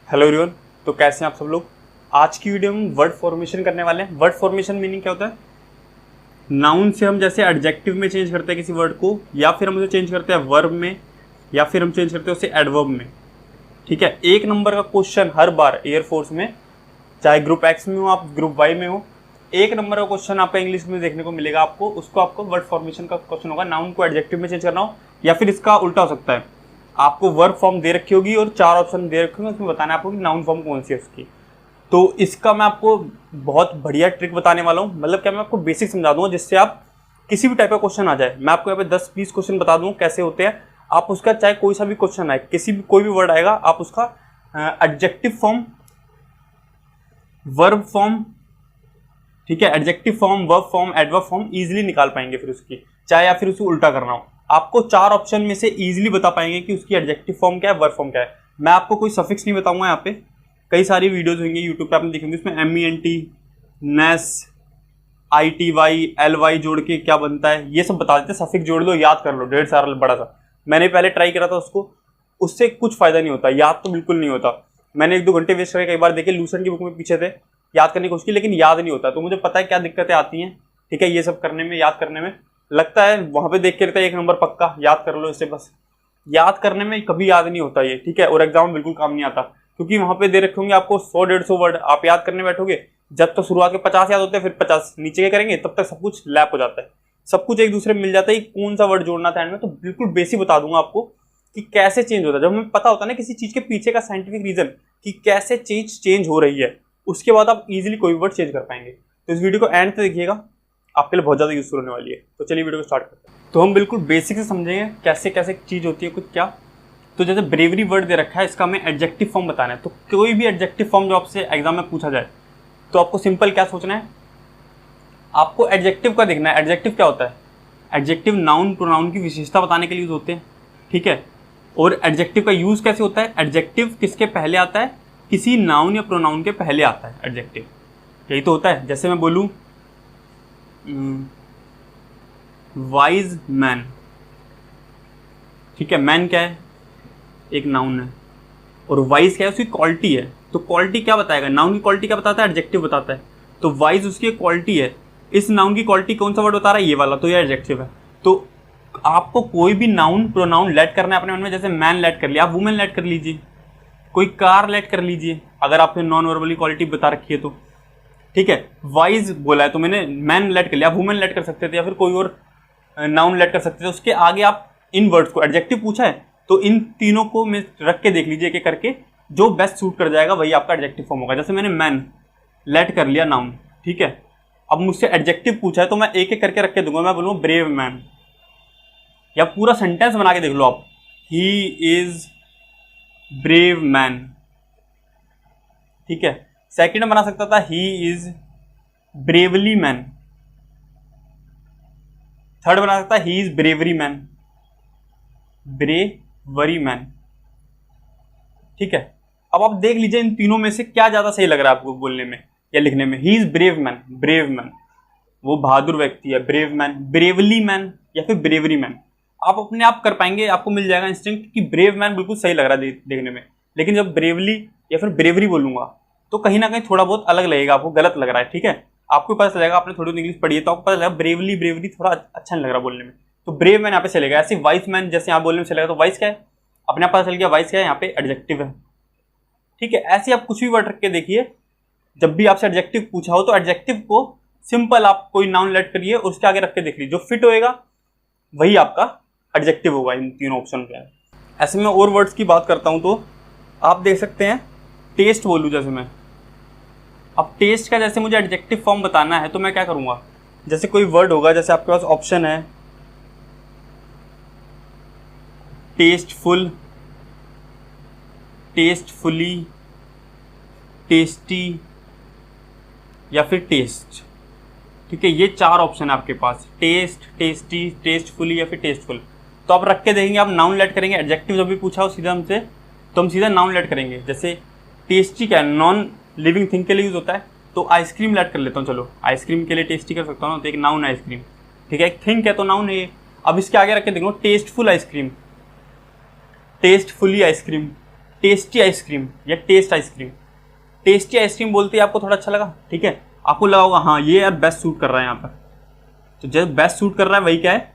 Hello everyone. तो कैसे हैं आप सब लोग। आज की वीडियो में वर्ड फॉर्मेशन करने वाले हैं। वर्ड फॉर्मेशन मीनिंग क्या होता है? नाउन से हम जैसे एडजेक्टिव में चेंज करते हैं किसी वर्ड को, या फिर हम उसे चेंज करते हैं वर्ब में, या फिर हम चेंज करते हैं उसे एडवर्ब में। ठीक है, एक नंबर का क्वेश्चन हर बार एयरफोर्स में, चाहे ग्रुप एक्स में हो आप ग्रुप वाई में हो, एक नंबर का क्वेश्चन आपका इंग्लिश में देखने को मिलेगा आपको। उसको आपको वर्ड फॉर्मेशन का क्वेश्चन होगा, नाउन को एडजेक्टिव में चेंज करना हो, या फिर इसका उल्टा हो सकता है। आपको वर्ब फॉर्म दे रखी होगी और 4 ऑप्शन दे रखे होंगे, उसमें बताना है आपको कि नाउन फॉर्म कौन सी है उसकी। तो इसका मैं आपको बहुत बढ़िया ट्रिक बताने वाला हूँ। मतलब क्या, मैं आपको बेसिक समझा दूंगा जिससे आप किसी भी टाइप का क्वेश्चन आ जाए, मैं आपको यहाँ पे 10-20 क्वेश्चन बता दूंगा कैसे होते हैं। आप उसका चाहे कोई सा भी क्वेश्चन आए, कोई भी वर्ड आएगा, आप उसका एडजेक्टिव फॉर्म, वर्ब फॉर्म, ठीक है, adjective form, verb form, adverb form easily निकाल पाएंगे फिर उसकी, चाहे या फिर उसे उल्टा करना हो। आपको 4 ऑप्शन में से इजीली बता पाएंगे कि उसकी एडजेक्टिव फॉर्म क्या है, वर्ब फॉर्म क्या है। मैं आपको कोई सफिक्स नहीं बताऊंगा। यहाँ पे कई सारी वीडियोस होंगी यूट्यूब पे, आपने देखेंगे, उसमें MENT, नेस, ITY, LY जोड़ के क्या बनता है ये सब बता देते हैं। सफिक्स जोड़ लो, याद कर लो, 1.5 साल बड़ा सा। मैंने पहले ट्राई करा था उसको, उससे कुछ फायदा नहीं होता, याद तो बिल्कुल नहीं होता। मैंने 1-2 घंटे वेस्ट करके कई बार देखे, लूसेंट की बुक में पीछे थे, याद करने की कोशिश की, लेकिन याद नहीं होता। तो मुझे पता है क्या दिक्कतें आती हैं, ठीक है, ये सब करने में, याद करने में। लगता है वहां पे देख के रहता है 1 नंबर पक्का, याद कर लो इसे, बस याद करने में कभी याद नहीं होता ये, ठीक है, और एग्जाम में बिल्कुल काम नहीं आता। क्योंकि वहां पे दे रखे होंगे आपको 100-150 वर्ड, आप याद करने बैठोगे, जब तक शुरुआत के 50 याद होते हैं, फिर 50 नीचे के करेंगे, तब तक सब कुछ लैप हो जाता है, सब कुछ एक दूसरे में मिल जाता है। कौन सा वर्ड जोड़ना था एंड में, तो बिल्कुल बेसिक बता दूंगा आपको कि कैसे चेंज होता है। जब हमें पता होता है ना किसी चीज के पीछे का साइंटिफिक रीजन कि कैसे चीज चेंज हो रही है, उसके बाद आप इजीली कोई वर्ड चेंज कर पाएंगे। तो इस वीडियो को एंड तक देखिएगा, आपके लिए बहुत ज़्यादा यूजफुल होने वाली है। तो चलिए वीडियो को स्टार्ट करते हैं। तो हम बिल्कुल बेसिक से समझेंगे कैसे कैसे चीज़ होती है कुछ क्या। तो जैसे ब्रेवरी वर्ड दे रखा है, इसका हमें एडजेक्टिव फॉर्म बताना है। तो कोई भी एडजेक्टिव फॉर्म जो आपसे एग्जाम में पूछा जाए, तो आपको सिंपल क्या सोचना है, आपको एडजेक्टिव का देखना है। एडजेक्टिव क्या होता है? एडजेक्टिव नाउन प्रोनाउन की विशेषता बताने के लिए यूज होते हैं, ठीक है। और एडजेक्टिव का यूज कैसे होता है? एडजेक्टिव किसके पहले आता है? किसी नाउन या प्रोनाउन के पहले आता है एडजेक्टिव। यही तो होता है। जैसे मैं बोलूँ वाइज मैन, ठीक है, मैन क्या है? एक नाउन है, और वाइज क्या है? उसकी क्वालिटी है। तो क्वालिटी क्या बताएगा? नाउन की क्वालिटी क्या बताता है? एडजेक्टिव बताता है। तो वाइज उसकी क्वालिटी है। इस नाउन की क्वालिटी कौन सा वर्ड बता रहा है? ये वाला, तो ये एडजेक्टिव है। तो आपको कोई भी नाउन प्रोनाउन लेट करना है अपने मन में। जैसे मैन लेट कर लिया, आप वुमेन लेट कर लीजिए, कोई कार लेट कर लीजिए, अगर आपने नॉन वर्बली क्वालिटी बता रखी है तो, ठीक है। वाइज बोला है तो मैंने मैन लेट कर लिया, आप वुमेन लेट कर सकते थे, या फिर कोई और नाउन लेट कर सकते थे। उसके आगे आप इन वर्ड्स को, एडजेक्टिव पूछा है तो इन तीनों को में रख के देख लीजिए एक एक करके, जो बेस्ट सूट कर जाएगा वही आपका एडजेक्टिव फॉर्म होगा। जैसे मैंने मैन लेट कर लिया नाउन, ठीक है, अब मुझसे एडजेक्टिव पूछा है तो मैं एक एक करके रख के दूंगा। मैं बोलूँगा ब्रेव मैन, या पूरा सेंटेंस बना के देख लो आप, ही इज ब्रेव मैन, ठीक है। सेकंड बना सकता था he is bravely man, third बना सकता he is bravery man, bravery man, ठीक है। अब आप देख लीजिए इन तीनों में से क्या ज्यादा सही लग रहा है आपको बोलने में या लिखने में। He is brave man, brave man वो बहादुर व्यक्ति है, ब्रेव मैन, ब्रेवली मैन या फिर ब्रेवरी मैन। आप अपने आप कर पाएंगे, आपको मिल जाएगा इंस्टिंक्ट कि ब्रेव मैन बिल्कुल सही लग रहा है देखने में। लेकिन जब ब्रेवली या फिर ब्रेवरी बोलूंगा तो कहीं ना कहीं थोड़ा बहुत अलग लगेगा, आपको गलत लग रहा है, ठीक है। आपको पता चलेगा, आपने थोड़ी इंग्लिश पढ़ी है तो आपको पता चलेगा ब्रेवली ब्रेवरी थोड़ा अच्छा नहीं लग रहा बोलने में, तो ब्रेव मैन यहाँ पे चलेगा। ऐसे वाइस मैन जैसे यहाँ बोलने में चलेगा, तो वाइस क्या है? अपने आप पता चल गया वाइस क्या है, यहाँ पे एडजेक्टिव है, ठीक है। ऐसे आप कुछ भी वर्ड रख के देखिए, जब भी आपसे एडजेक्टिव पूछा हो तो एडजेक्टिव को सिंपल आप कोई नाउन लेट करिए और उसके आगे रख के देख लीजिए, जो फिट होएगा वही आपका एडजेक्टिव होगा इन तीनों ऑप्शन पे। ऐसे में और वर्ड्स की बात करता हूं तो आप देख सकते हैं, टेस्ट बोलूं जैसे मैं, अब टेस्ट का जैसे मुझे एडजेक्टिव फॉर्म बताना है तो मैं क्या करूंगा, जैसे कोई वर्ड होगा, जैसे आपके पास ऑप्शन है टेस्टफुल, टेस्टफुली, टेस्टी या फिर टेस्ट, ठीक है। ये 4 ऑप्शन है आपके पास, टेस्ट, टेस्टी, टेस्टफुली या फिर टेस्टफुल। तो आप रख के देखेंगे, आप नाउन लेट करेंगे, एडजेक्टिव जब भी पूछा हो सीधा हमसे तो हम सीधा नाउन लेट करेंगे। जैसे टेस्टी क्या है? नॉन लिविंग थिंग के लिए यूज होता है, तो आइसक्रीम लेट कर लेता हूँ। चलो आइसक्रीम के लिए टेस्टी कर सकता हूँ ना, तो एक नाउन आइसक्रीम, ठीक है, एक थिंक है तो नाउन है ये। अब इसके आगे रख के देखो tasteful ice cream, tastefully ice cream, tasty ice cream या टेस्ट आइसक्रीम। टेस्टी आइसक्रीम बोलते ही आपको थोड़ा अच्छा लगा, ठीक है, आपको लगा होगा हाँ ये यार बेस्ट सूट कर रहा है यहाँ पर, तो जब बेस्ट सूट कर रहा है वही क्या है,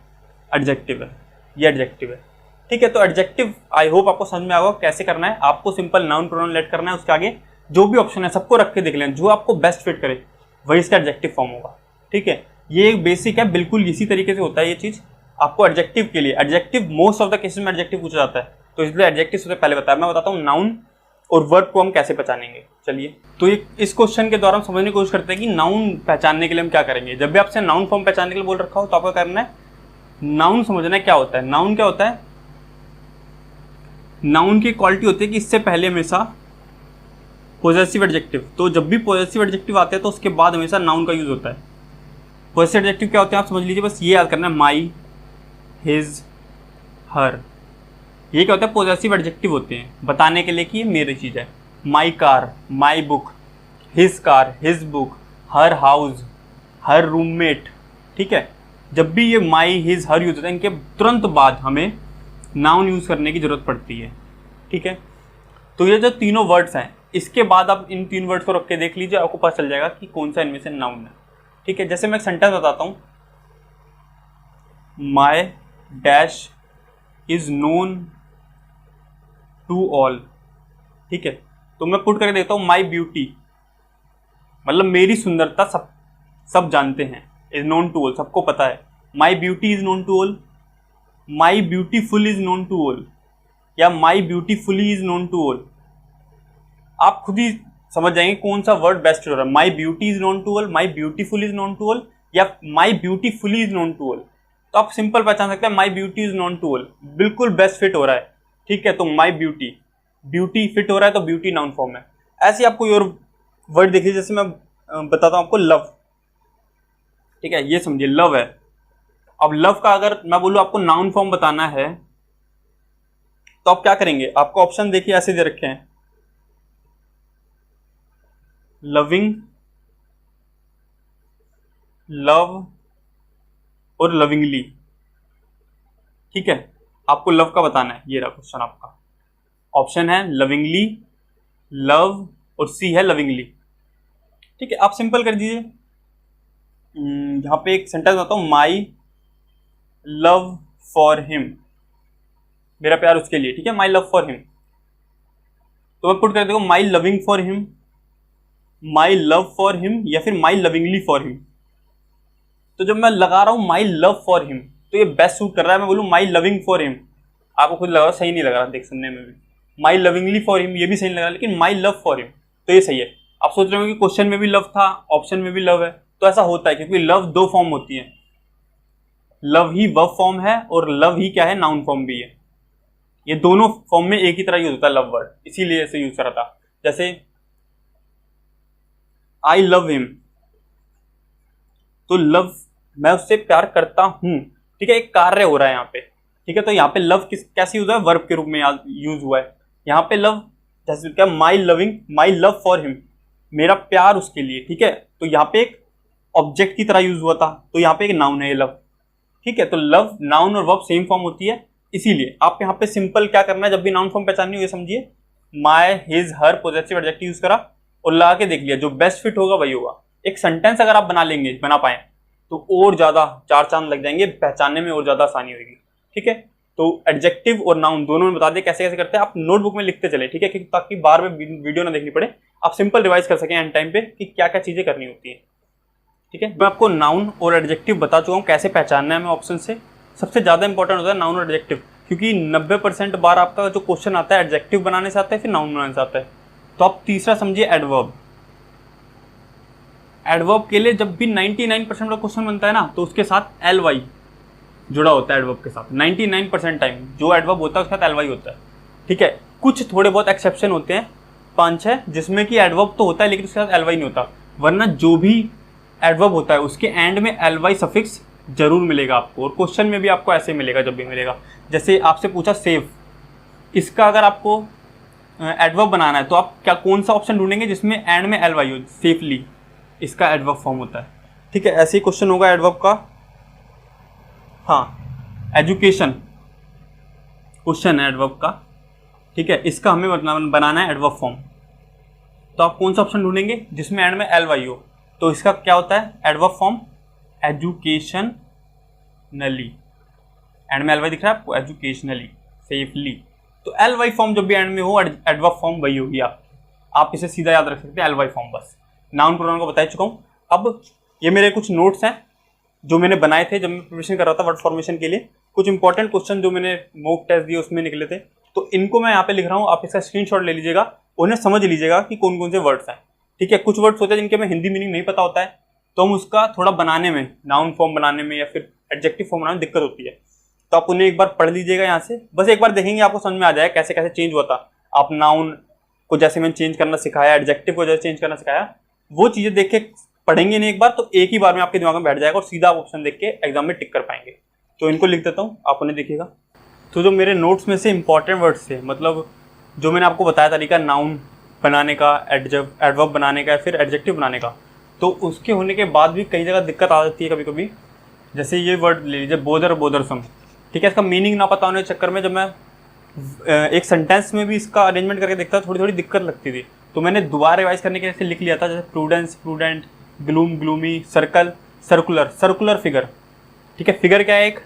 एडजेक्टिव है, ये एडजेक्टिव है, ठीक है। तो एडजेक्टिव आई होप आपको समझ में आएगा कैसे करना है। आपको सिंपल नाउन प्रोनाउन लेट करना है, उसके आगे जो भी ऑप्शन है सबको रख के देख लें, जो आपको बेस्ट फिट करे वही इसका एडजेक्टिव फॉर्म होगा, ठीक है। ये एक बेसिक है, बिल्कुल इसी तरीके से होता है ये चीज़। आपको एडजेक्टिव के लिए, adjective most of the cases में एडजेक्टिव पूछा जाता है, तो इसलिए एडजेक्टिव सबसे पहले बताया। मैं बताता हूँ नाउन और वर्ब को हम कैसे पहचानेंगे। चलिए, तो इस क्वेश्चन के द्वारा हम समझने की कोशिश करते हैं कि नाउन पहचानने के लिए हम क्या करेंगे। जब भी आपसे नाउन फॉर्म पहचानने के लिए बोल रखा हो तो आपको करना है नाउन समझना है क्या होता है। नाउन क्या होता है, नाउन की क्वालिटी होती है कि इससे पहले हमेशा पॉजेसिव एडजेक्टिव, तो जब भी पॉजेसिव एडजेक्टिव आते हैं तो उसके बाद हमेशा नाउन का यूज होता है। पॉजेसिव एडजेक्टिव क्या होते हैं आप समझ लीजिए, बस ये याद करना है, माई, हिज, हर, ये क्या होता है, पॉजेसिव एडजेक्टिव होते हैं बताने के लिए कि ये मेरी चीज़ है। My car, my book, his car, his book, her house, her roommate, ठीक है। जब भी ये माई, हिज, हर यूज होता है, इनके तुरंत बाद हमें नाउन यूज करने की जरूरत पड़ती है, ठीक है। तो ये जो तीनों वर्ड्स हैं, इसके बाद आप इन तीन वर्ड्स को रख के देख लीजिए, आपको पता चल जाएगा कि कौन सा इनमें से नाउन है, ठीक है। जैसे मैं एक सेंटेंस बताता हूँ, my dash is known to all, ठीक है। तो मैं पुट करके देखता हूँ, माई ब्यूटी, मतलब मेरी सुंदरता सब जानते हैं, इज नोन टू ऑल, सबको पता है। My beauty is known to all, my beautiful is known to all, या my beautifully is known to all. आप खुद ही समझ जाएंगे कौन सा वर्ड बेस्ट हो रहा है, my beauty is known to all, my beautiful is known to all, या my beautifully is known to all. तो आप सिंपल पहचान सकते हैं, my beauty is known to all बिल्कुल बेस्ट फिट हो रहा है, ठीक है। तो माई ब्यूटी, ब्यूटी फिट हो रहा है तो ब्यूटी नाउन फॉर्म है। ऐसे आपको और वर्ड देखिए, जैसे मैं बताता हूँ आपको, लव, ठीक है, ये समझिए लव है। अब लव का अगर मैं बोलूँ आपको नाउन फॉर्म बताना है तो आप क्या करेंगे, आपको ऑप्शन देखिए ऐसे दे रखे हैं, लविंग, लव और लविंगली, ठीक है। आपको लव का बताना है, ये रहा क्वेश्चन आपका, ऑप्शन है लविंगली, लव और सी है लविंगली, ठीक है। आप सिंपल कर दीजिए, यहां पे एक सेंटेंस बताता हूं, माई लव फॉर हिम, मेरा प्यार उसके लिए, ठीक है, माई लव फॉर हिम। तो मैं पुट कर देखो, my loving for him, my love for him, या फिर माई लविंगली फॉर हिम। तो जब मैं लगा रहा हूं माई लव फॉर हिम तो ये बेस्ट सूट कर रहा है। मैं बोलूं माई लविंग फॉर हिम, आपको खुद लगा सही नहीं लग रहा, देख सुनने में भी। माई लविंगली फॉर हिम ये भी सही लग रहा, लेकिन माई लव फॉर हिम तो ये सही है। आप सोच रहे हो कि क्वेश्चन में भी लव था, ऑप्शन में भी लव है, तो ऐसा होता है क्योंकि लव दो फॉर्म होती है, लव ही वर्ब फॉर्म है और लव ही क्या है, नाउन फॉर्म भी है। ये दोनों फॉर्म में एक ही तरह यूज होता है लव वर्ड, इसीलिए ऐसे यूज करा था। जैसे आई लव हिम, तो लव मैं उससे प्यार करता हूं, ठीक है, एक कार्य हो रहा है यहाँ पे, ठीक है। तो यहाँ पे लव कैसे यूज हुआ है, वर्ब के रूप में यूज हुआ है। यहाँ पे लव जैसे क्या, my loving, my love for him, मेरा प्यार उसके लिए, ठीक है। तो यहाँ पे एक ऑब्जेक्ट की तरह यूज हुआ था, तो यहाँ पे एक नाउन है ये लव, ठीक है। तो लव नाउन और वर्ब सेम फॉर्म होती है, इसीलिए आप यहाँ पे सिंपल क्या करना है, जब भी नाउन फॉर्म पहचाननी हो ये समझिए, माई, हिज, हर पॉजेसिव एडजेक्टिव यूज करा और लगा के देख लिया, जो बेस्ट फिट होगा वही होगा। एक सेंटेंस अगर आप बना पाए तो और ज्यादा चार चांद लग जाएंगे, पहचानने में और ज्यादा आसानी होगी, ठीक है। तो एडजेक्टिव और नाउन दोनों में बता दें कैसे कैसे करते हैं, आप नोटबुक में लिखते चले, ठीक है, ताकि बार में वीडियो ना देखनी पड़े, आप सिंपल रिवाइज कर सकें एंड टाइम पे कि क्या क्या चीजें करनी होती है, ठीक है। मैं आपको नाउन और एडजेक्टिव बता चुका हूँ कैसे पहचानना है, मैं ऑप्शन से। सबसे ज्यादा इंपॉर्टेंट होता है नाउन और एडजेक्टिव, क्योंकि 90% बार आपका जो क्वेश्चन आता है एडजेक्टिव बनाने से आता है, फिर नाउन बनाने से आता है। तो आप तीसरा समझिए एडवर्ब। एडवर्ब के लिए जब भी 99% का क्वेश्चन बनता है ना, तो उसके साथ ly जुड़ा होता है एडवर्ब के साथ। 99% टाइम जो एडवर्ब होता है उसके साथ ly होता है, ठीक है। कुछ थोड़े बहुत एक्सेप्शन होते हैं, 5-6, जिसमें कि एडवर्ब तो होता है लेकिन उसके साथ ly नहीं होता, वरना जो भी एडवर्ब होता है उसके एंड में ly सफिक्स जरूर मिलेगा आपको, और क्वेश्चन में भी आपको ऐसे मिलेगा जब भी मिलेगा। जैसे आपसे पूछा सेफ, इसका अगर आपको एडवर्ब बनाना है तो आप क्या कौन सा ऑप्शन ढूंढेंगे जिसमें एंड में ly हो, सेफली, इसका एडवर्ब फॉर्म होता है, ठीक है। ऐसे ही क्वेश्चन होगा एडवर्ब का। हाँ, एजुकेशन क्वेश्चन है एडवर्ब का, ठीक है, इसका हमें बनाना है एडवर्ब फॉर्म। तो आप कौन सा ऑप्शन ढूंढेंगे जिसमें एंड में एल वाई हो? तो इसका क्या होता है एडवर्ब फॉर्म? एजुकेशनली। एंड में एल वाई दिख रहा है आपको, एजुकेशनली, सेफली। तो एल वाई फॉर्म जब भी एंड में हो एडवर्ब फॉर्म वही होगी आप इसे सीधा याद रख सकते हैं एल वाई फॉर्म बस। नाउन प्रोनाउन को बता चुका हूँ। अब ये मेरे कुछ नोट्स हैं जो मैंने बनाए थे जब मैं प्रिपरेशन कर रहा था वर्ड फॉर्मेशन के लिए। कुछ इंपॉर्टेंट क्वेश्चन जो मैंने मॉक टेस्ट दिए उसमें निकले थे, तो इनको मैं यहाँ पे लिख रहा हूँ, आप इसका स्क्रीनशॉट ले लीजिएगा, उन्हें समझ लीजिएगा कि कौन कौन से वर्ड्स हैं। ठीक है, कुछ वर्ड्स होते हैं जिनके हमें हिंदी मीनिंग नहीं पता होता है, तो हम उसका थोड़ा बनाने में, नाउन फॉर्म बनाने में या फिर एडजेक्टिव फॉर्म बनाने में दिक्कत होती है। तो आप उन्हें एक बार पढ़ लीजिएगा यहाँ से, बस एक बार देखेंगे आपको समझ में आ जाएगा कैसे कैसे चेंज हुआ था। आप नाउन को जैसे मैंने चेंज करना सिखाया, एडजेक्टिव को जैसे चेंज करना सिखाया, वो चीजें देख के पढ़ेंगे नहीं एक बार तो एक ही बार में आपके दिमाग में बैठ जाएगा और सीधा आप ऑप्शन देख के एग्जाम में टिक कर पाएंगे। तो इनको लिख देता हूँ, आप उन्हें देखिएगा। तो जो मेरे नोट्स में से इंपॉर्टेंट वर्ड्स थे, मतलब जो मैंने आपको बताया तरीका नाउन बनाने का, एडवर्ब बनाने का या फिर एडजेक्टिव बनाने का, तो उसके होने के बाद भी कई जगह दिक्कत आ जाती है कभी कभी। जैसे ये वर्ड ले लीजिए बोदर, बोदरसम। ठीक है, इसका मीनिंग ना पता होने के चक्कर में जब मैं एक सेंटेंस में भी इसका अरेंजमेंट करके देखता थोड़ी थोड़ी दिक्कत लगती थी, तो मैंने दोबारा रिवाइज करने के लिए लिख लिया था, जैसे prudence, prudent, gloom, gloomy, circle, circular, circular figure. ठीक है, फिगर क्या है, एक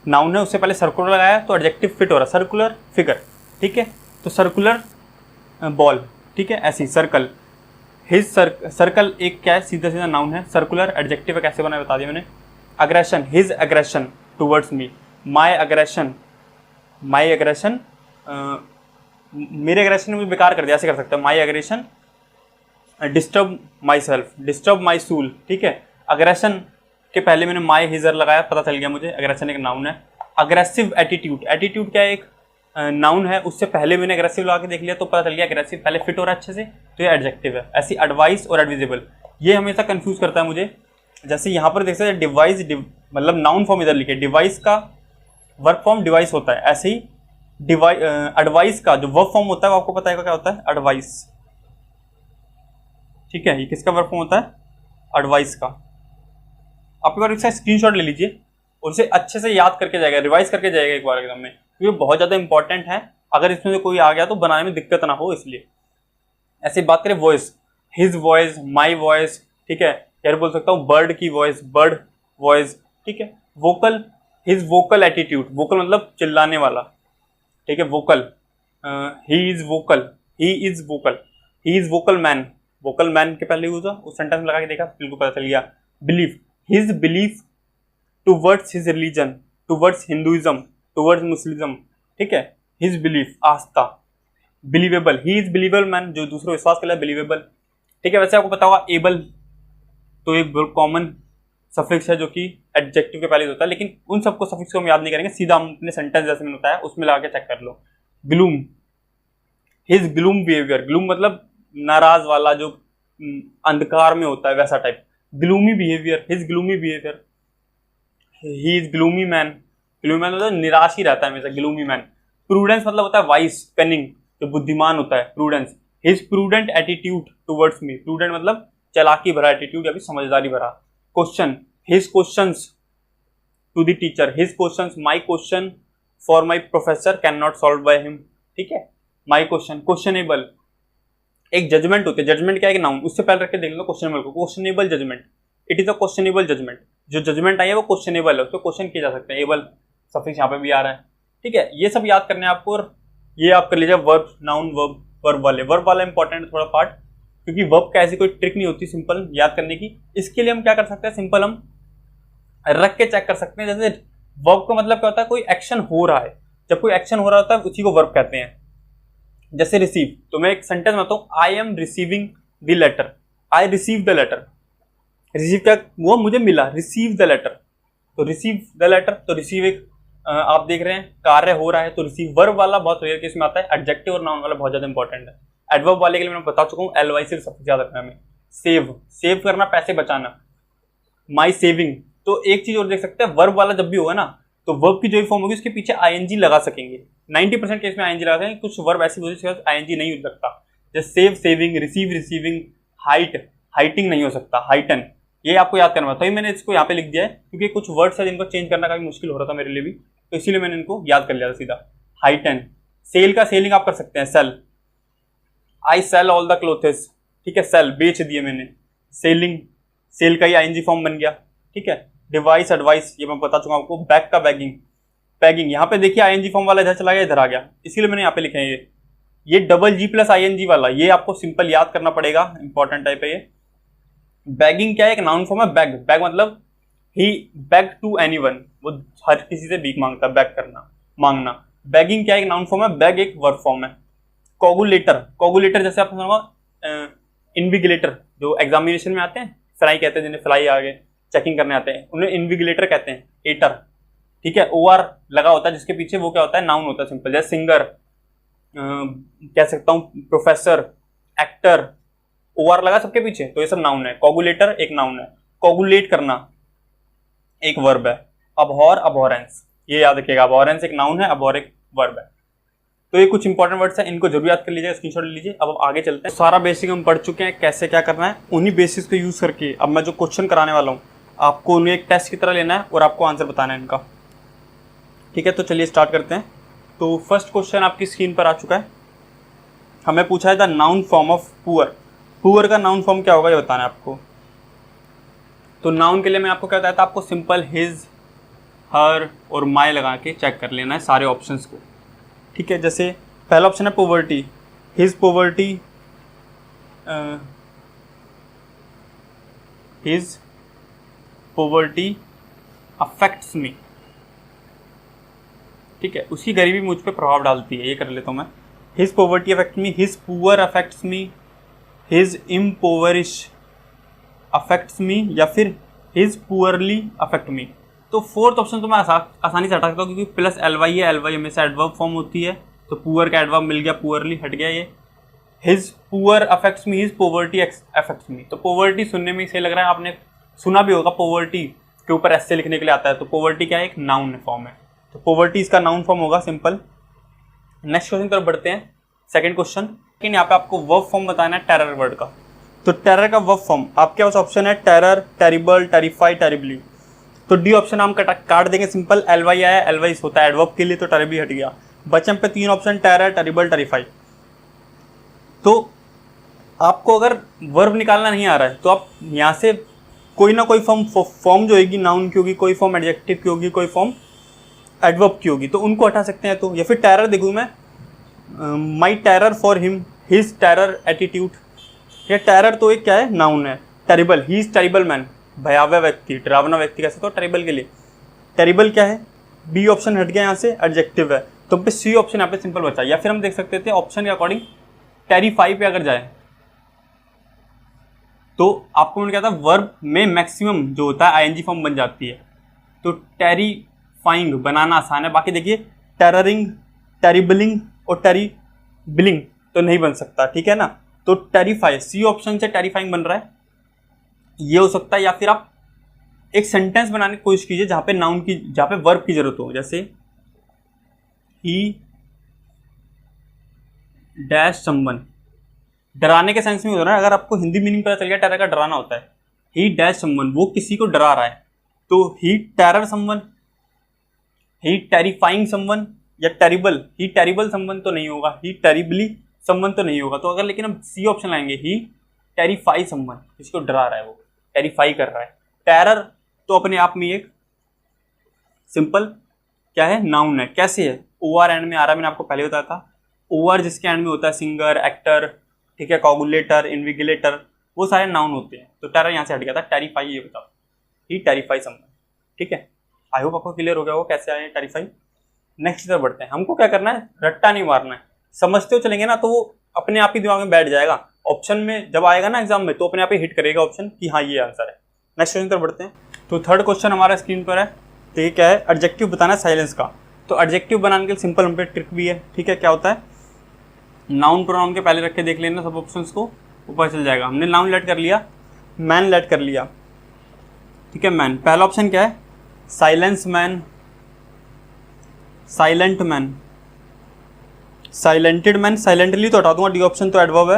नाउन है, उससे पहले सर्कुलर लगाया तो एडजेक्टिव फिट हो रहा है, सर्कुलर फिगर। ठीक है, तो सर्कुलर बॉल। ठीक है, ऐसी सर्कल, हिज सर्कल एक क्या है, सीधा सीधा नाउन है। सर्कुलर एडजेक्टिव कैसे बना बता दिया मैंने। Aggression, his aggression towards me. My aggression, my aggression, मेरे अग्रेशन ने मुझे बेकार कर दिया, ऐसे कर सकते हैं। My aggression disturb my self, disturb my soul. ठीक है, अग्रेशन के पहले मैंने माई हिजर लगाया, पता चल गया मुझे अग्रेशन एक नाउन है। अग्रेसिव एटीट्यूड, एटीट्यूड क्या है, एक नाउन है, उससे पहले मैंने अग्रेसिव लगा के देख लिया तो पता चल गया अग्रेसिव पहले फिट हो रहा है अच्छे से, तो ये एडजेक्टिव है। ऐसी एडवाइस और एडविजिबल, ये हमेशा कंफ्यूज करता है मुझे। जैसे यहाँ पर देख सकते हैं डिवाइस, मतलब नाउन फॉर्म इधर लिखे, डिवाइस का वर्ब फॉर्म डिवाइस होता है, ऐसे ही एडवाइस का जो वर्ब फॉर्म होता है वो आपको पता है क्या होता है, एडवाइस। ठीक है, ये किसका वर्ब फॉर्म होता है, एडवाइस का। आप एक बार इसका स्क्रीनशॉट ले लीजिए और उसे अच्छे से याद करके जाएगा, रिवाइज करके जाएगा एक बार एग्जाम में, क्योंकि बहुत ज्यादा इंपॉर्टेंट है। अगर इसमें से कोई आ गया तो बनाने में दिक्कत ना हो, इसलिए। ऐसे बात करें voice, his voice, my voice. ठीक है, यार बोल सकता हूँ बर्ड की वॉइस, बर्ड वॉइस। ठीक है, vocal, his vocal attitude, vocal मतलब चिल्लाने वाला। ठीक है, vocal, he is vocal, he is vocal, he is vocal man, vocal man के पहले यूज उस सेंटेंस में लगा के देखा, बिल्कुल पता चल गया। Belief, his belief towards his religion, towards Hinduism, towards Muslimism. ठीक है, हिज बिलीफ, आस्था। Believable, he is believable man, जो दूसरों विश्वास कर, बिलीवेबल। ठीक है, वैसे आपको पता होगा एबल तो एक बहुत कॉमन सफिक्स है जो कि एडजेक्टिव के पहले होता है, लेकिन उन सबको सफिक्स को हम याद नहीं करेंगे, सीधा हम अपने सेंटेंस जैसे मैंने बताया उसमें लगा के चेक कर लो। Gloom, his gloom behaviour, gloom मतलब नाराज वाला, जो अंधकार में होता है वैसा type. Gloomy behaviour, his gloomy behaviour. He is gloomy man, gloomy man मतलब निराश ही रहता है हमेशा, ग्लूमी मैन। प्रूडेंस मतलब होता है वाइस, कनिंग, जो बुद्धिमान होता है, prudence. His prudent attitude towards me, prudent मतलब चालाकी भरा एटीट्यूड या फिर समझदारी भरा। Question, his questions to the teacher, his questions, my question for my professor can not solve by him. ठीक है, माय क्वेश्चन। क्वेश्चनेबल, एक जजमेंट होती है, जजमेंट क्या है कि नाउन, उससे पहले रख के देख लो क्वेश्चनेबल को, questionable judgment, it is a questionable judgment. जो जजमेंट आई है वो क्वेश्चनेबल है, उसको क्वेश्चन किए जा सकते हैं, एबल सफिक्स यहाँ पे भी आ रहा है। ठीक है, ये सब याद करने आपको, और ये आप कर लीजिए वर्ब, नाउन, वर्ब, वर्ब वाला इंपॉर्टेंट है थोड़ा पार्ट, क्योंकि वर्ब का ऐसी कोई ट्रिक नहीं होती सिंपल याद करने की। इसके लिए हम क्या कर सकते हैं, सिंपल हम रख के चेक कर सकते हैं। जैसे वर्ब का मतलब क्या होता है, कोई एक्शन हो रहा है, जब कोई एक्शन हो रहा होता है उसी को वर्ब कहते हैं। जैसे रिसीव, तो मैं एक सेंटेंस में बताऊं, I am receiving the letter, I receive the letter. Receive क्या, वो मुझे मिला, रिसीव द लेटर, तो रिसीव द लेटर, तो रिसीव एक आप देख रहे हैं कार्य हो रहा है, तो रिसीव। वर्ब वाला बहुत रेयर केस में आता है, एडजेक्टिव और नाउन वाला बहुत ज्यादा इंपॉर्टेंट है। एडवर्ब वाले के लिए मैं बता चुका हूँ, एल वाई सिर्फ सबसे ज्यादा रखना है हमें। सेव, सेव करना, पैसे बचाना, माई सेविंग। तो एक चीज और देख सकते हैं, वर्ब वाला जब भी होगा ना, तो वर्ब की जो भी फॉर्म होगी उसके पीछे आईएनजी लगा सकेंगे, 90% केस में आईएनजी लगा सकेंगे। कुछ वर्ब ऐसी होती है आईएनजी नहीं हो सकता, जैसे save, saving, receive, receiving, height, heighting नहीं हो सकता, हाइटन। ये आपको याद करना, तो मैंने इसको यहाँ पे लिख दिया है, क्योंकि कुछ वर्ड्स है जिनको चेंज करना काफी मुश्किल हो रहा था मेरे लिए भी, तो इसीलिए मैंने इनको याद कर लिया था सीधा। हाइटन, सेल का सेलिंग आप कर सकते हैं, sell, I sell all the clothes, ठीक है, सेल बेच दिए मैंने, सेलिंग, सेल का ही आईएनजी फॉर्म बन गया, ठीक है। डिवाइस एडवाइस ये मैं बता चुका आपको। बैग का बैगिंग, पैगिंग, यहाँ पे देखिए आईएनजी फॉर्म वाला इधर चला गया, इधर आ गया, इसीलिए मैंने यहाँ पे लिखे हैं ये डबल जी प्लस आईएनजी वाला, ये आपको सिंपल याद करना पड़ेगा, इंपॉर्टेंट टाइप है ये। बैगिंग क्या है, एक नाउन फॉर्म है, बैग, बैग मतलब ही बैग टू एनीवन, वो हर किसी से भीख मांगता है, बैग करना, मांगना। बैगिंग क्या है, एक नाउन फॉर्म है, बैग एक वर्ब फॉर्म है। कोगुलेटर, कोगुलेटर जैसे आपने सुना, इन्विगिलेटर जो एग्जामिनेशन में आते हैं, फ्लाई कहते हैं जिन्हें, फ्लाई आ गए चेकिंग करने आते हैं, उन्हें इन्विगिलेटर कहते हैं, एटर, ठीक है। ओआर लगा होता है जिसके पीछे, वो क्या होता है, नाउन होता है सिंपल, जैसे सिंगर कह सकता हूं, प्रोफेसर, एक्टर, ओआर लगा सबके पीछे, तो ये सब नाउन है। कोगुलेटर एक नाउन है, कोगुलेट करना एक वर्ब है। अबहॉर, अबहॉरेंस, ये याद रखिएगा, अबहॉरेंस एक नाउन है, अबहॉर एक वर्ब है। तो ये कुछ इंपॉर्टेंट वर्ड्स है, इनको जरूर याद कर लीजिए, स्क्रीनशॉट ले लीजिए। अब आगे चलते हैं। सारा बेसिक हम पढ़ चुके हैं, कैसे क्या करना है, उन्हीं बेसिस को यूज करके अब मैं जो क्वेश्चन कराने वाला हूँ आपको उन्हें एक टेस्ट की तरह लेना है और आपको आंसर बताना है इनका, ठीक है। तो चलिए स्टार्ट करते हैं। तो फर्स्ट क्वेश्चन आपकी स्क्रीन पर आ चुका है, हमें पूछा है the noun form of poor. Poor का नाउन फॉर्म क्या होगा ये बताना है आपको। तो नाउन के लिए मैं आपको क्या बताया था, आपको सिंपल हिज, हर और माय लगा के चेक कर लेना है सारे ऑप्शंस को, ठीक है। जैसे पहला ऑप्शन है poverty, his poverty, his poverty affects me, ठीक है, उसकी गरीबी मुझ पे प्रभाव डालती है, ये कर लेता हूँ मैं। His poverty affect me, his poor affects me, his impoverish affects me, या फिर हिज पुअरली अफेक्ट मी। तो फोर्थ ऑप्शन तो मैं आसानी से हटा सकता हूँ क्योंकि प्लस एलवाई है, एलवाई हमेशा एडवर्ब फॉर्म होती है, तो पुअर का एडवर्ब मिल गया, पुअरली हट गया ये। His poor affects me, his poverty affects me, तो पोवर्टी सुनने में सही लग रहा है, आपने सुना भी होगा पोवर्टी के ऊपर ऐसे लिखने के लिए आता है, तो पोवर्टी क्या है, एक नाउन फॉर्म है, तो पोवर्टी इसका नाउन फॉर्म होगा सिंपल। नेक्स्ट क्वेश्चन तरफ बढ़ते हैं, सेकंड क्वेश्चन, लेकिन यहाँ पे आपको वर्ब फॉर्म बताना है टेरर वर्ड का। तो टेरर का वर्ब फॉर्म आपके पास ऑप्शन है टेरर, टेरिबल, टेरिफाई, टेरिबली। तो डी ऑप्शन हम काट देंगे सिंपल, एलवाई आया, एलवाई होता है एडवर्ब के लिए, तो टेरिबली हट गया, बचन पे तीन ऑप्शन टेरर, टेरिबल, टेरिफाई। तो आपको अगर वर्ब निकालना नहीं आ रहा है तो आप यहाँ से कोई ना कोई फॉर्म जो होगी नाउन की होगी, कोई फॉर्म एडजेक्टिव की होगी, कोई फॉर्म एडवर्ब की होगी, तो उनको हटा सकते हैं। तो या फिर टेरर देखूँ मैं, my terror for him, his terror attitude, ये टेरर तो एक क्या है, नाउन है। Terrible, he is terrible man, भयावह व्यक्ति, डरावना व्यक्ति कैसे, तो टेरिबल के लिए। टेरिबल क्या है, बी ऑप्शन हट गया यहाँ से, एडजेक्टिव है, तो पे सी ऑप्शन यहाँ पे सिंपल बचा। या फिर हम देख सकते थे ऑप्शन के अकॉर्डिंग टेरिफाई पे अगर जाए तो आपको मैंने कहा था वर्ब में मैक्सिमम जो होता है आईएनजी फॉर्म बन जाती है, तो टेरिफाइंग बनाना आसान है। बाकी देखिए टेररिंग, टेरिबलिंग और टेरिबलिंग तो नहीं बन सकता, ठीक है ना। तो टेरिफाई, सी ऑप्शन से टेरिफाइंग बन रहा है, ये हो सकता है। या फिर आप एक सेंटेंस बनाने की कोशिश कीजिए जहां पे नाउन की, जहां पे वर्ब की जरूरत हो, जैसे ही डैश समवन, डराने के सेंस में हो रहा है। अगर आपको हिंदी मीनिंग पता चल गया, टेरर का डराना होता है, ही डैश समवन, वो किसी को डरा रहा है, तो ही टेरर समवन, ही टेरिफाइंग समवन, या टेरिबल, ही टेरिबल समवन तो नहीं होगा, ही टेरिबली समवन तो नहीं होगा। तो अगर लेकिन हम सी ऑप्शन लाएंगे, ही टेरिफाई समवन, किसी को डरा रहा है, वो टेरिफाई कर रहा है। टेरर तो अपने आप में एक सिंपल क्या है, नाउन है। कैसे है, ओ आर एंड में आ रहा है, मैंने आपको पहले बताया था। ओ आर जिसके एंड में होता है, सिंगर, एक्टर, ठीक है, कोगुलेटर, इन्विगिलेटर, वो सारे नाउन होते हैं। तो टेरर यहाँ से हट गया था, टेरिफाई ये बताओ, ही टेरिफाई समवन, ठीक है। आई होप आपको क्लियर हो गया होगा कैसे आए टेरिफाई। नेक्स्ट तरफ बढ़ते हैं। हमको क्या करना है, रट्टा नहीं मारना है, समझते हो चलेंगे ना तो वो अपने आप ही दिमाग में बैठ जाएगा। ऑप्शन में जब आएगा ना एग्जाम में तो अपने आप ही हिट करेगा ऑप्शन कि हाँ ये आंसर है। नेक्स्ट क्वेश्चन तरफ बढ़ते हैं। तो थर्ड क्वेश्चन हमारा स्क्रीन पर है, तो ये क्या है, एडजेक्टिव बताना है साइलेंस का। तो एडजेक्टिव बनाने के लिए सिंपल हम पे ट्रिक भी है, ठीक है। क्या होता है, नाउन प्रोनाउन के पहले रख के देख लेना सब ऑप्शंस को, ऊपर चल जाएगा। हमने नाउन लेट कर लिया, मैन लेट कर लिया, ठीक है। मैन, पहला ऑप्शन क्या है, silence man, silent man, silented man, silently तो हटा दूंगा, डी ऑप्शन तो एडवर्ब है,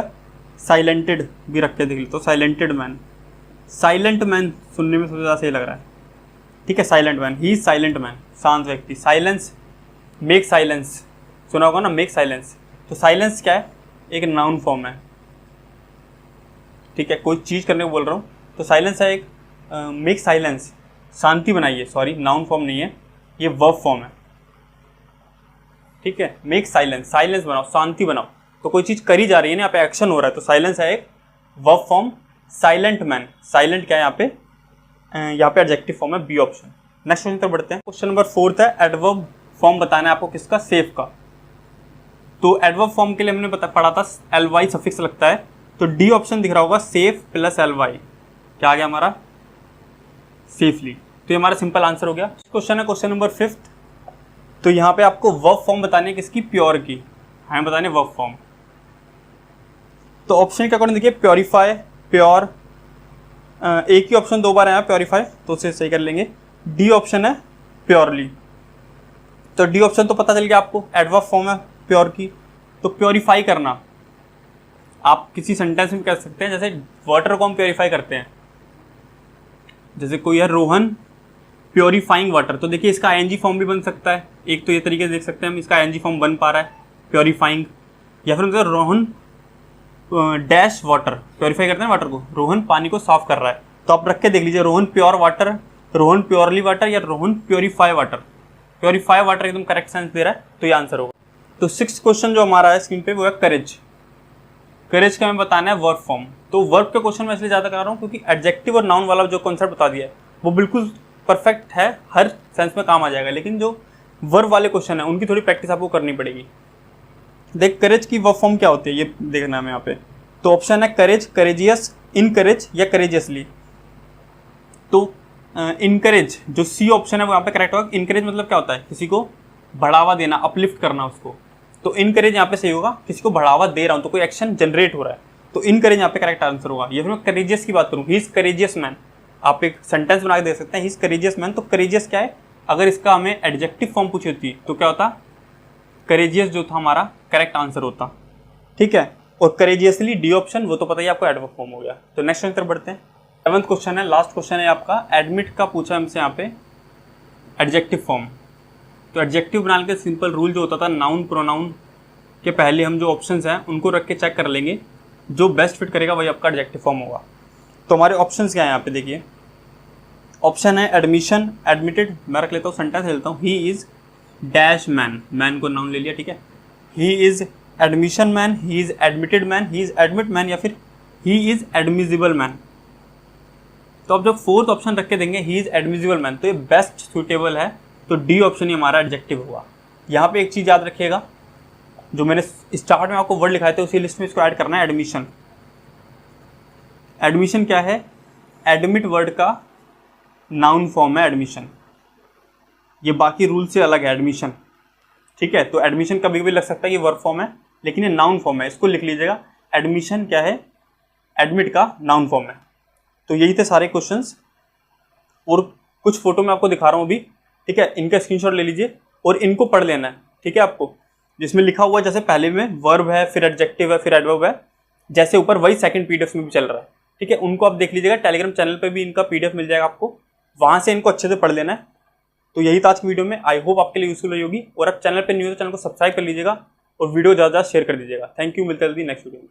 साइलेंटेड भी रख के देख लो, तो साइलेंटेड मैन, साइलेंट मैन सुनने में सबसे ज़्यादा सही लग रहा है, ठीक है। Silent man, he is silent man, शांत व्यक्ति। साइलेंस, मेक साइलेंस, सुना होगा ना, मेक साइलेंस। तो साइलेंस क्या है, एक नाउन फॉर्म है, ठीक है, कोई चीज़ करने को बोल रहा हूँ तो साइलेंस है एक, मेक साइलेंस, शांति बनाइए, सॉरी नाउन फॉर्म नहीं है, ये वर्ब फॉर्म है, ठीक है। मेक साइलेंस, साइलेंस बनाओ, शांति बनाओ, तो कोई चीज़ करी जा रही है ना, यहाँ पे एक्शन हो रहा है, तो साइलेंस है एक verb form. Silent man, silent क्या है यहाँ पे एडजेक्टिव फॉर्म है, बी ऑप्शन। नेक्स्ट क्वेश्चन पर बढ़ते हैं। क्वेश्चन नंबर 4 है, एडवर्ब फॉर्म बताना है आपको किसका, सेफ का। तो एडवर्ब फॉर्म के लिए हमने पढ़ा था ly सफिक्स लगता है, तो डी ऑप्शन दिख रहा होगा, सेफ प्लस ly, क्या आ गया हमारा, सेफली। तो ये हमारा सिंपल आंसर हो गया। क्वेश्चन है क्वेश्चन नंबर 5, तो यहाँ पे आपको वर्ब फॉर्म बतानी है किसकी, प्योर की, हमें बताने वर्ब फॉर्म। तो ऑप्शन के अकॉर्डिंग देखिए, प्योरीफाई, प्योर, एक ही ऑप्शन 2 बार आया प्योरीफाई, तो उसे सही कर लेंगे। डी ऑप्शन है प्योरली, तो डी ऑप्शन तो पता चल गया आपको, एडवर्ब फॉर्म है प्योर की। तो प्योरीफाई करना आप किसी सेंटेंस में कह सकते हैं, जैसे वाटर को हम प्योरीफाई करते हैं, जैसे कोई है रोहन प्योरीफाइंग वाटर, तो देखिए इसका आईएनजी फॉर्म भी बन सकता है, एक तो ये तरीके से देख सकते हैं हम, इसका आईएनजी फॉर्म बन पा रहा है प्योरीफाइंग, या फिर मतलब रोहन डैश वाटर, प्योरीफाई करते हैं वाटर को, रोहन पानी को साफ कर रहा है, तो आप रख के देख लीजिए, Rohan pure water, Rohan purely water, या Rohan purify water. Purify water एकदम करेक्ट सेंस दे रहा है, तो ये आंसर होगा। तो 6th क्वेश्चन जो हमारा है स्क्रीन पे वो है करेज। करेज का हमें बताना है वर्ब फॉर्म। तो वर्ब के क्वेश्चन में इसलिए ज़्यादा करा रहा हूँ क्योंकि एडजेक्टिव और नाउन वाला जो कॉन्सेप्ट बता दिया है वो बिल्कुल परफेक्ट है, हर सेंस में काम आ जाएगा, लेकिन जो वर्ब वाले क्वेश्चन है उनकी थोड़ी प्रैक्टिस आपको करनी पड़ेगी। देख करेज की वर्ब फॉर्म क्या होती है ये देखना है यहाँ पे। तो ऑप्शन है करेज, करेजियस, इनकरेज या करेजियसली। तो इनकरेज जो सी ऑप्शन है वो यहाँ पे करेक्ट होगा। इनकरेज मतलब क्या होता है, किसी को बढ़ावा देना, अपलिफ्ट करना उसको, तो इनकरेज यहाँ पे सही होगा, किसी को बढ़ावा दे रहा हूँ तो कोई एक्शन जनरेट हो रहा है, तो इनकरेज यहाँ पे करेक्ट आंसर होगा। ये फिर मैं करेजियस की बात करूँ, ही इज करेजियस मैन, आप एक सेंटेंस बना के दे सकते हैं, ही इज करेजियस मैन। तो करेजियस क्या है, अगर इसका हमें एडजेक्टिव फॉर्म पूछी होती तो क्या होता, करेजियस जो था हमारा करेक्ट आंसर होता, ठीक है। और करेजियसली डी ऑप्शन, वो तो पता ही आपको एडवर्ब फॉर्म हो गया। तो नेक्स्ट क्वेश्चन बढ़ते हैं। 7th क्वेश्चन है, लास्ट क्वेश्चन है आपका, एडमिट का पूछा हमसे यहाँ पे एडजेक्टिव फॉर्म। तो एडजेक्टिव बनाने के सिंपल रूल जो होता था, नाउन प्रोनाउन के पहले हम जो ऑप्शंस हैं उनको रख के चेक कर लेंगे, जो बेस्ट फिट करेगा वही आपका एडजेक्टिव फॉर्म होगा। तो हमारे ऑप्शंस क्या है यहाँ पे देखिए, ऑप्शन है एडमिशन, एडमिटेड, मैं रख लेता हूँ सेंटेंस लेता हूँ, he is dash man, man को नाउन ले लिया, ठीक है। He is admission man, he is admitted man, he is admit man, या फिर ही इज एडमिजिबल मैन। तो अब जब 4th ऑप्शन रख के देंगे ही इज एडमिजिबल मैन, तो ये बेस्ट सुटेबल है, तो डी ऑप्शन ही हमारा एडजेक्टिव होगा। यहाँ पे एक चीज़ याद रखिएगा, जो मैंने स्टार्ट में आपको वर्ड लिखाए थे उसी लिस्ट में इसको ऐड करना है, एडमिशन। एडमिशन क्या है, एडमिट वर्ड का नाउन फॉर्म है एडमिशन, ये बाकी रूल से अलग है एडमिशन, ठीक है। तो एडमिशन कभी भी लग सकता है कि वर्ब फॉर्म है, लेकिन ये नाउन फॉर्म है, इसको लिख लीजिएगा, एडमिशन क्या है, एडमिट का नाउन फॉर्म है। तो यही थे सारे क्वेश्चंस, और कुछ फोटो मैं आपको दिखा रहा हूँ अभी, ठीक है, इनका स्क्रीनशॉट ले लीजिए और इनको पढ़ लेना है, ठीक है। आपको जिसमें लिखा हुआ जैसे पहले में वर्ब है, फिर एडजेक्टिव है, फिर एडवर्ब है, जैसे ऊपर वही सेकंड पीडीएफ में भी चल रहा है, ठीक है। उनको आप देख लीजिएगा, टेलीग्राम चैनल पे भी इनका पीडीएफ मिल जाएगा आपको, वहां से इनको अच्छे से पढ़ लेना है। तो यही था आज की वीडियो में, आई होप आपके लिए यूजफुल रही होगी। और आप चैनल पर न्यू हो तो चैनल को सब्सक्राइब कर लीजिएगा और वीडियो ज़्यादा शेयर कर दीजिएगा। थैंक यू, मिलते हैं जल्दी नेक्स्ट वीडियो में।